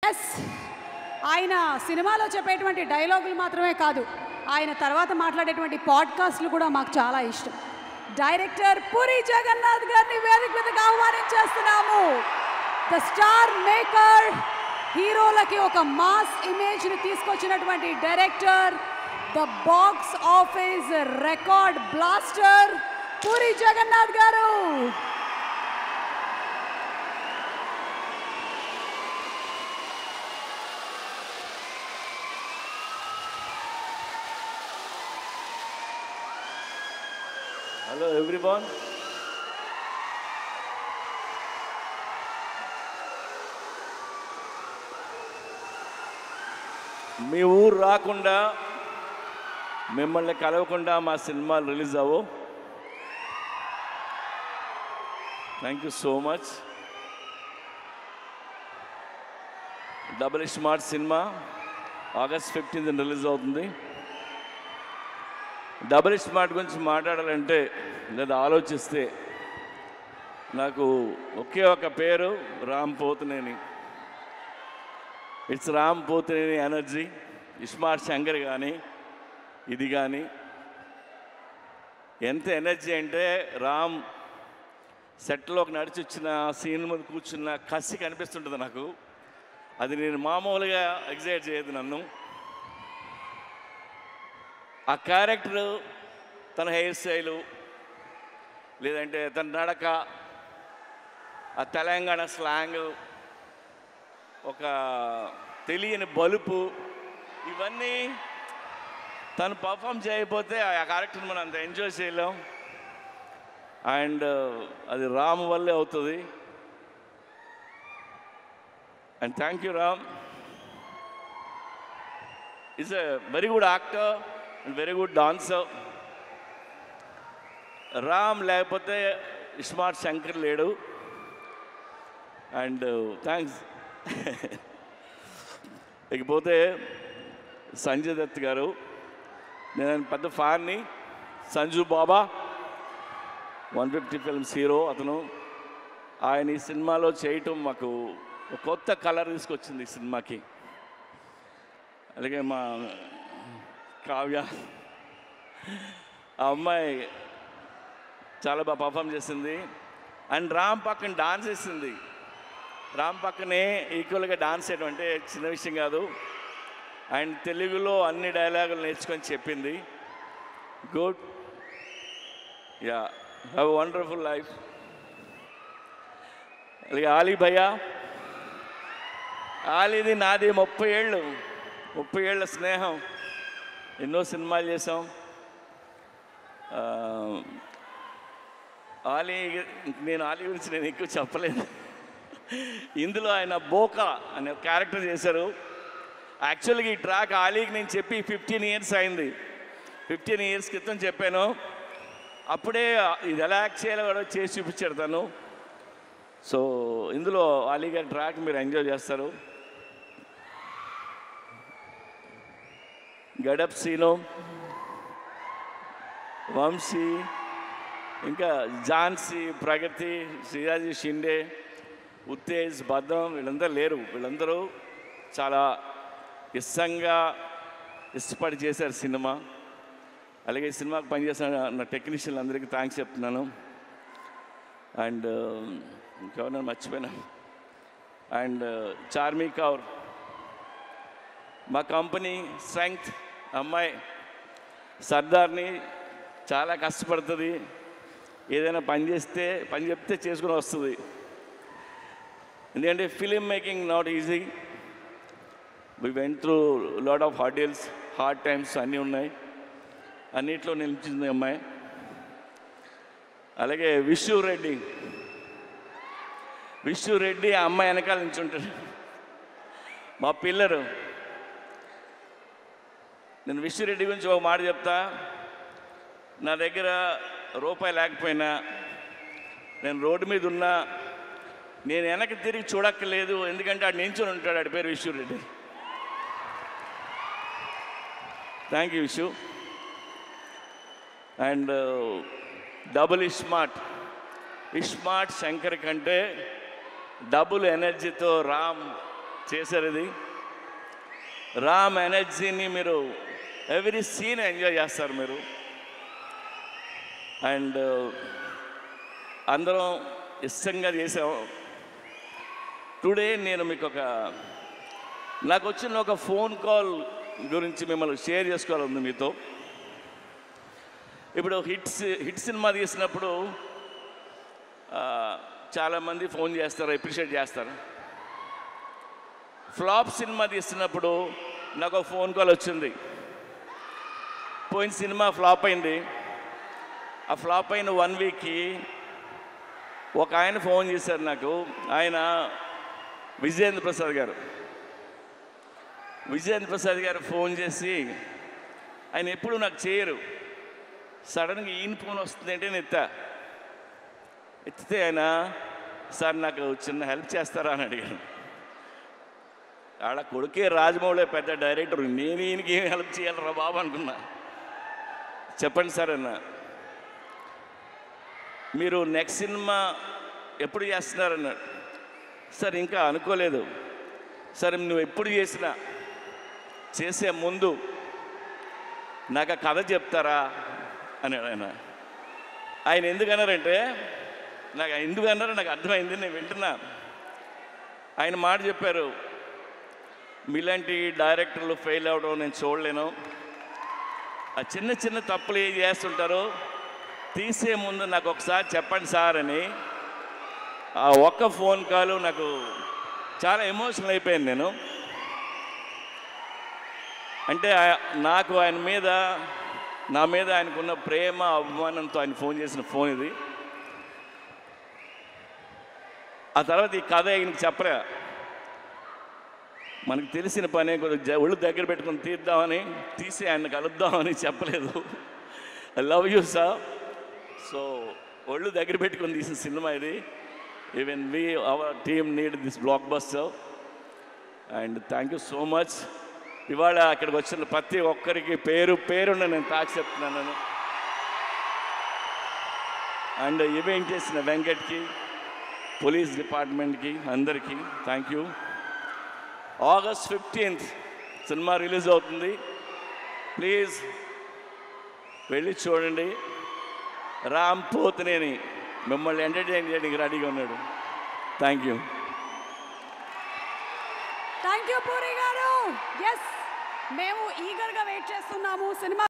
Yes, ఆయన సినిమాలో చెప్పేటువంటి డైలాగులు మాత్రమే కాదు, ఆయన తర్వాత మాట్లాడేటువంటి పాడ్కాస్ట్లు కూడా మాకు చాలా ఇష్టం. డైరెక్టర్ పూరి జగన్నాథ్ గారిని వేదిక మీదకి ఆహ్వానించేస్తున్నాము. ద స్టార్ మేకర్, హీరోలకి ఒక మాస్ ఇమేజ్ని తీసుకొచ్చినటువంటి director, the box office record blaster Puri Jagannath garu. Hello everyone. మీ ఊరు రాకుండా మిమ్మల్ని కలవకుండా మా సినిమాలు రిలీజ్ అవ్వవు. Thank you so much. Double smart cinema August 15th release అవుతుంది. డబుల్ స్మార్ట్ గురించి మాట్లాడాలంటే లేదా ఆలోచిస్తే నాకు ఒకే ఒక పేరు, Ram Pothineni. It's Ram Pothineni energy. Smart Shankar కానీ ఇది కానీ ఎంత ఎనర్జీ అంటే, రామ్ సెట్లోకి నడిచి వచ్చిన సీన్ మీద కూర్చున్న కసి కనిపిస్తుంటుంది నాకు. అది నేను మామూలుగా ఎగ్జైట్ చేయదు నన్ను. ఆ క్యారెక్టరు, తన హెయిర్ స్టైలు, లేదంటే తన నడక, ఆ తెలంగాణ స్లాంగ్, ఒక తెలియని బలుపు, ఇవన్నీ తను పర్ఫామ్ చేయకపోతే ఆ క్యారెక్టర్ని మనం అంత ఎంజాయ్ చేయలేం. అండ్ అది రామ్ వల్లే అవుతుంది. And thank you Ram. Is a very good actor and very good dancer. Ram లేకపోతే స్మార్ట్ శంకర్ లేడు. And thanks. ఇకపోతే సంజయ్ దత్ గారు, నేను పెద్ద ఫ్యాన్ని. సంజు బాబా 150 ఫిల్మ్స్ హీరో అతను. ఆయన ఈ సినిమాలో చేయటం మాకు ఒక కొత్త కలర్ తీసుకొచ్చింది ఈ సినిమాకి. అలాగే మా కావ్య, ఆ అమ్మాయి చాలా బాగా పర్ఫామ్ చేసింది. అండ్ రామ్ పక్కన డాన్స్ చేసింది. రామ్ పక్కనే ఈక్వల్గా డాన్స్ చేయడం అంటే చిన్న విషయం కాదు. అండ్ తెలుగులో అన్ని డైలాగులు నేర్చుకొని చెప్పింది. Good. Yeah, have a wonderful life. అలాగే ఆలీ భయ్యా, ఆలీది నాది 30 ఏళ్ళ స్నేహం. ఎన్నో సినిమాలు చేసాం. నేను ఆలీ గురించి నేను ఎక్కువ చెప్పలేను. ఇందులో ఆయన బోకా అనే క్యారెక్టర్ చేశారు. యాక్చువల్గా ఈ ట్రాక్ ఆలీకి నేను చెప్పి 15 years అయింది. 15 years క్రితం చెప్పాను. అప్పుడే ఇది ఎలా యాక్ట్ చేయాలో కూడా చేసి చూపించాడు తను. సో ఇందులో ఆలీ గారి ట్రాక్ మీరు ఎంజాయ్ చేస్తారు. గడప్ సీను, వంశీ, ఇంకా ఝాన్సీ, ప్రగతి, శ్రీరాజీ షిండే, ఉత్తేజ్, బద్దం, వీళ్ళందరూ లేరు. వీళ్ళందరూ చాలా ఇష్టపడి చేశారు సినిమా. అలాగే ఈ సినిమాకి పనిచేసిన నా టెక్నీషియన్లు అందరికీ థ్యాంక్స్ చెప్తున్నాను. అండ్ ఇంకెవరైనా మర్చిపోయినా. అండ్ చార్మీ కౌర్, మా కంపెనీ స్ట్రెంగ్త్ అమ్మాయి, సర్దార్ని, చాలా కష్టపడుతుంది. ఏదైనా పని చెప్తే చేసుకుని వస్తుంది. ఎందుకంటే film making not easy. We went through lot of hurdles, hard times అన్నీ ఉన్నాయి. అన్నిట్లో నిలిచింది అమ్మాయి. అలాగే విష్ణు రెడ్డి ఆ అమ్మాయి వెనకాల నుంచి ఉంటాడు, మా పిల్లరు. నేను విష్ణు రెడ్డి గురించి ఒక మాట చెప్తా. నా దగ్గర రూపాయి లేకపోయినా, నేను రోడ్డు మీద ఉన్నా, నేను వెనక్కి తిరిగి చూడక్కర్లేదు. ఎందుకంటే ఆడు నించుని ఉంటాడు. ఆడి పేరు Vishnu Reddy. Thank you Vishnu. And double smart Shankar కంటే డబుల్ ఎనర్జీతో రామ్ చేశారు. ఇది రామ్ ఎనర్జీని మీరు ఎవ్రీ సీన్ ఎంజాయ్ చేస్తారు మీరు. అండ్ అందరం ఇష్టంగా చేసాం. టుడే నేను మీకు నాకు వచ్చిన ఒక ఫోన్ కాల్ గురించి మిమ్మల్ని షేర్ చేసుకోవాలంది మీతో. ఇప్పుడు హిట్ సినిమా తీసినప్పుడు చాలామంది ఫోన్ చేస్తారు, అప్రిషియేట్ చేస్తారు. ఫ్లాప్ సినిమా తీస్తున్నప్పుడు నాకు ఒక ఫోన్ కాల్ వచ్చింది. పోయిన సినిమా ఫ్లాప్ అయింది. ఆ ఫ్లాప్ అయిన 1 వీక్కి ఒక ఆయన ఫోన్ చేశారు నాకు. ఆయన విజయేంద్ర ప్రసాద్ గారు ఫోన్ చేసి, ఆయన ఎప్పుడు నాకు చేయరు, సడన్గా ఈయన ఫోన్ వస్తుంది అంటే నేను ఎత్తితే ఆయన, సార్ నాకు చిన్న హెల్ప్ చేస్తారా అని అడిగాను. ఆడ కొడుకే రాజమౌళి పెద్ద డైరెక్టర్, నేను ఈయనకి ఏం హెల్ప్ చేయాలరా బాబు అనుకున్నా. చెప్పండి సార్ అన్న, మీరు నెక్స్ట్ సినిమా ఎప్పుడు చేస్తున్నారన్నాడు. సార్ ఇంకా అనుకోలేదు. సరే నువ్వు ఎప్పుడు చేసే ముందు నాకు ఆ కథ చెప్తారా అన్నాడు ఆయన. ఆయన ఎందుకన్నారంటే, ఎందుకన్నారో నాకు అర్థమైంది, నేను వింటున్నా. ఆయన మాట చెప్పారు, మీలాంటి డైరెక్టర్లు ఫెయిల్ అవ్వడం నేను చూడలేను. ఆ చిన్న చిన్న తప్పులు ఏం చేస్తుంటారో తీసే ముందు నాకు ఒకసారి చెప్పండి సార్ అని. ఆ ఒక్క ఫోన్ కాల్ నాకు చాలా ఎమోషనల్ అయిపోయాను నేను. అంటే నాకు ఆయన మీద, నా మీద ఆయనకున్న ప్రేమ అభిమానంతో ఆయన ఫోన్ చేసిన ఫోన్ ఇది. ఆ తర్వాత ఈ కథ ఆయనకి చెప్పరా, మనకు తెలిసిన పనే కొద్దిగా ఒళ్ళు దగ్గర పెట్టుకుని తీసి ఆయన కలుద్దామని చెప్పలేదు. I love you sir. So ఒళ్ళు దగ్గర పెట్టుకొని తీసిన సినిమా ఇది. Even our team need this block buster. And thank you so much. ఇవాళ అక్కడికి వచ్చిన ప్రతి ఒక్కరికి పేరున్న నేను తాకి చెప్తున్నాను. అండ్ ఈవెంట్ చేసిన వెంకట్కి, పోలీస్ డిపార్ట్మెంట్కి, అందరికీ thank you. August 15th cinema release అవుతుంది. ప్లీజ్ వెళ్ళి చూడండి. రామ్ పోతినేని మిమ్మల్ని ఎంటర్టైన్ చేయడానికి రెడీగా ఉన్నాడు. Thank you. Thank you puri గారు. ఎస్, మేము ఈగర్గా వెయిట్ చేస్తున్నాము సినిమా